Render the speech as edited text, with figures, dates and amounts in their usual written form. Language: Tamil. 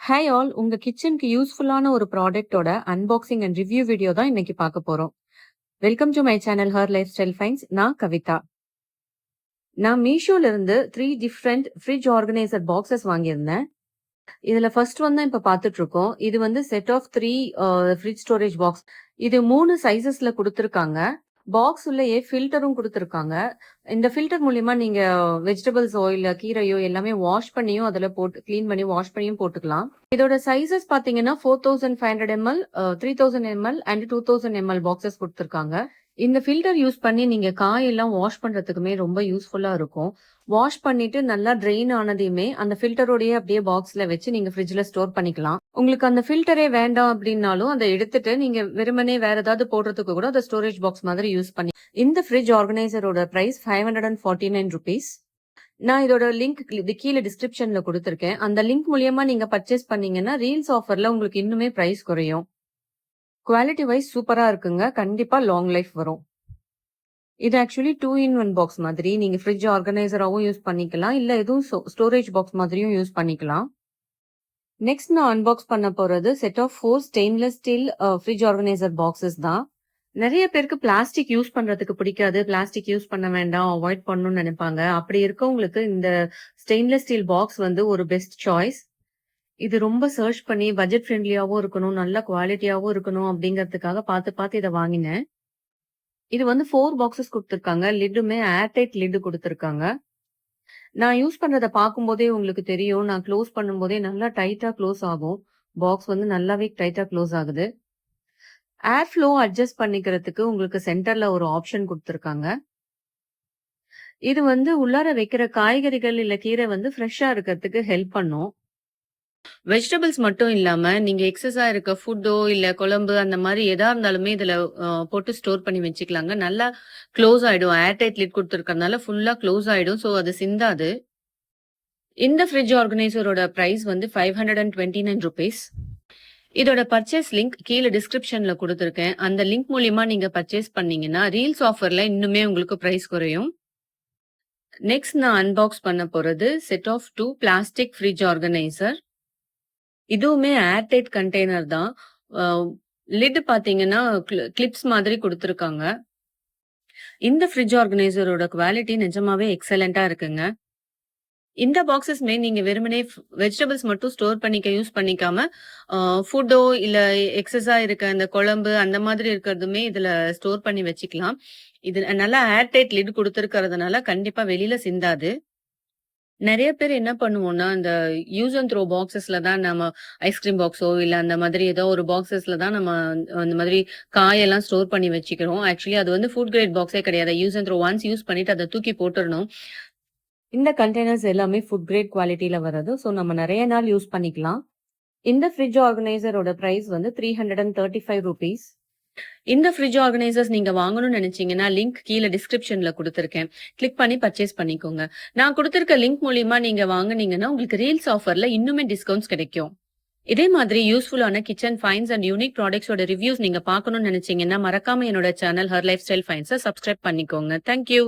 ஹாய் ஆல், உங்க கிச்சனுக்கு யூஸ்ஃபுல்லான ஒரு ப்ராடக்ட்டோட அன்பாக்சிங் அண்ட் ரிவ்யூ வீடியோ தான் இன்னைக்கு பார்க்க போறோம். Welcome to my channel her life style fines. நான் கவிதா. நான் மீஷோல இருந்து 3 டிஃப்ரெண்ட் ஃப்ரிட்ஜ் ஆர்கனைசர் பாக்ஸஸ் வாங்கியிருந்தேன். இதுல ஃபர்ஸ்ட் ஒன் தான் இப்ப பார்த்துட்டு இருக்கோம். இது வந்து set of 3 fridge storage box. இது 3 சைஸஸ்ல குடுத்திருக்காங்க. பாக்ஸ் உள்ளயே ஃபில்டரும் குடுத்திருக்காங்க. இந்த ஃபில்டர் மூலியமா நீங்க வெஜிடபிள்ஸோ இல்ல கீரையோ எல்லாமே வாஷ் பண்ணியும் அதுல போட்டு கிளீன் பண்ணி வாஷ் பண்ணியும் போட்டுக்கலாம். இதோட சைஸஸ் பாத்தீங்கன்னா 4500 ml, 3000 ml and 2000 ml boxes குடுத்திருக்காங்க. இந்த ஃபில்டர் யூஸ் பண்ணி நீங்க காயெல்லாம் வாஷ் பண்றதுக்குமே ரொம்ப யூஸ்ஃபுல்லா இருக்கும். வாஷ் பண்ணிட்டு நல்லா ட்ரெயின் ஆனதையுமே அந்த ஃபில்டரோடயே அப்படியே பாக்ஸ்ல வச்சு நீங்க ஃப்ரிட்ஜ்ல ஸ்டோர் பண்ணிக்கலாம். உங்களுக்கு அந்த ஃபில்டரே வேண்டாம் அப்படின்னாலும் அதை எடுத்துட்டு நீங்க வெறுமனே வேற ஏதாவது போடுறதுக்கு கூட அந்த ஸ்டோரேஜ் பாக்ஸ் மாதிரி யூஸ் பண்ணி. இந்த ஃப்ரிட்ஜ் ஆர்கனைசரோட பிரைஸ் 549 rupees. நான் இதோட லிங்க் கீழே டிஸ்கிரிப்ஷன்ல கொடுத்திருக்கேன். அந்த லிங்க் மூலியமா நீங்க பர்ச்சேஸ் பண்ணீங்கன்னா ரீல்ஸ் ஆஃபர்ல உங்களுக்கு இன்னுமே பிரைஸ் குறையும். குவாலிட்டி வைஸ் சூப்பரா இருக்குங்க. கண்டிப்பா லாங் லைஃப் வரும். இது ஆக்சுவலி 2-in-1 பாக்ஸ் மாதிரி. நீங்க ஃப்ரிட்ஜ் ஆர்கனைசராவும் யூஸ் பண்ணிக்கலாம். இல்ல எதுவும் ஸ்டோரேஜ் பாக்ஸ் மாதிரியும் யூஸ் பண்ணிக்கலாம். நெக்ஸ்ட் நான் அன்பாக்ஸ் பண்ண போறது set of 4 stainless steel fridge organiser boxes தான். நிறைய பேருக்கு பிளாஸ்டிக் யூஸ் பண்றதுக்கு பிடிக்காது. பிளாஸ்டிக் யூஸ் பண்ண வேண்டாம், அவாய்ட் பண்ணணும்னு நினைப்பாங்க. அப்படி இருக்கவங்களுக்கு இந்த ஸ்டெயின்லெஸ் ஸ்டீல் பாக்ஸ் வந்து ஒரு பெஸ்ட் சாய்ஸ். இது ரொம்ப சர்ச் பண்ணி பட்ஜெட் ஃப்ரெண்ட்லியாவும் இருக்கணும், நல்ல குவாலிட்டியாவும் இருக்கணும் அப்படிங்கறதுக்காக பார்த்து இதை வாங்கினேன். இது வந்து 4 பாக்ஸஸ் கொடுத்திருக்காங்க. லிட்டுமே ஏர்டைட் லிட் கொடுத்திருக்காங்க. நான் யூஸ் பண்றத பார்க்கும்போதே உங்களுக்கு தெரியும். நான் க்ளோஸ் பண்ணும்போதே நல்லா டைட்டா க்ளோஸ் ஆகும். பாக்ஸ் வந்து நல்லாவே டைட்டா க்ளோஸ் ஆகுது. ஏர் ஃப்ளோ அட்ஜஸ்ட் பண்ணிக்கிறதுக்கு உங்களுக்கு சென்டர்ல ஒரு ஆப்ஷன் கொடுத்திருக்காங்க. இது வந்து உள்ளார வைக்கிற காய்கறிகள் இல்ல கீரை வந்து ஃப்ரெஷ்ஷா இருக்கிறதுக்கு ஹெல்ப் பண்ணும். வெஜிடபிள்ஸ் மட்டும் இல்லாம நீங்க எக்ஸஸா இருக்க ஃபுட்டோ இல்ல குழம்பு அந்த மாதிரி எதா இருந்தாலுமே இதுல போட்டு ஸ்டோர் பண்ணி வச்சுக்கலாங்க. நல்லா க்ளோஸ் ஆயிடும். ஏர்டைட் லிட் கொடுத்துருக்கறதுனால ஃபுல்லா க்ளோஸ் ஆயிடும். ஸோ அது சிந்தாது. இந்த ஃப்ரிட்ஜ் ஆர்கனைசரோட பிரைஸ் வந்து 529 rupees. இதோட பர்ச்சேஸ் லிங்க் கீழே டிஸ்கிரிப்ஷன்ல கொடுத்துருக்கேன். அந்த லிங்க் மூலியமா நீங்க பர்ச்சேஸ் பண்ணீங்கன்னா ரீல்ஸ் ஆஃபர்ல இன்னுமே உங்களுக்கு பிரைஸ் குறையும். நெக்ஸ்ட் நான் அன்பாக்ஸ் பண்ண போறது set of 2 plastic fridge organiser. இதுவுமே ஏர்டைட் கண்டெய்னர் தான். லிட் பாத்தீங்கன்னா கிளிப்ஸ் மாதிரி கொடுத்திருக்காங்க. இந்த ஃப்ரிட்ஜ் ஆர்கனைசரோட குவாலிட்டி நிஜமாவே எக்ஸலண்டா இருக்குங்க. இந்த பாக்ஸஸ்மே நீங்க வெறுமனே வெஜிடபிள்ஸ் மட்டும் ஸ்டோர் பண்ணிக்க யூஸ் பண்ணிக்காம ஃபுட்டோ இல்ல எக்ஸஸா இருக்க அந்த குழம்பு அந்த மாதிரி இருக்கிறதுமே இதுல ஸ்டோர் பண்ணி வச்சுக்கலாம். இது நல்லா ஏர்டைட் லிட் கொடுத்திருக்கிறதுனால கண்டிப்பா வெளியில சிந்தாது. நிறைய பேர் என்ன பண்ணுவோம்னா, இந்த யூஸ் அண்ட் த்ரோ பாக்ஸஸ்ல தான் நம்ம ஐஸ்கிரீம் பாக்ஸோ, இல்ல அந்த மாதிரி ஏதோ ஒரு பாக்ஸஸ்ல தான் நம்ம அந்த மாதிரி காயெல்லாம் ஸ்டோர் பண்ணி வச்சுக்கிறோம். ஆக்சுவலி அது வந்து ஃபுட் கிரேட் பாக்ஸே கிடையாது. Use and throw once use பண்ணிட்டு அதை தூக்கி போட்டுறணும். இந்த கண்டெய்னர்ஸ் எல்லாமே ஃபுட் கிரேட் குவாலிட்டியில வருது. ஸோ நம்ம நிறைய நாள் யூஸ் பண்ணிக்கலாம். இந்த ஃப்ரிட்ஜ் ஆர்கனைசரோட பிரைஸ் வந்து 335 rupees. இந்த ஃப்ரிட்ஜ் ஆர்கனைசர்ஸ் நீங்க வாங்கணும்னு நினைச்சீங்கன்னா லிங்க் கீழே டிஸ்கிரிப்ஷன்ல கொடுத்திருக்கேன். கிளிக் பண்ணி பர்ச்சேஸ் பண்ணிக்கோங்க. நான் கொடுத்திருக்க லிங்க் மூலியமா நீங்க வாங்குனீங்கன்னா உங்களுக்கு ரீல்ஸ் ஆஃபர்ல இன்னுமே டிஸ்கவுண்ட்ஸ் கிடைக்கும். இதே மாதிரி யூஸ்ஃபுல்லான கிச்சன் ஃபைன்ஸ் அண்ட் யூனிக் ப்ராடக்ட்ஸோட ரிவ்யூஸ் நீங்க பார்க்கணும்னு நினைச்சீங்கன்னா மறக்காம என்னோட சேனல் ஹர் லைஃப் ஸ்டைல் ஃபைன்ஸை சப்ஸ்கிரைப் பண்ணிக்கோங்க. தேங்க்யூ.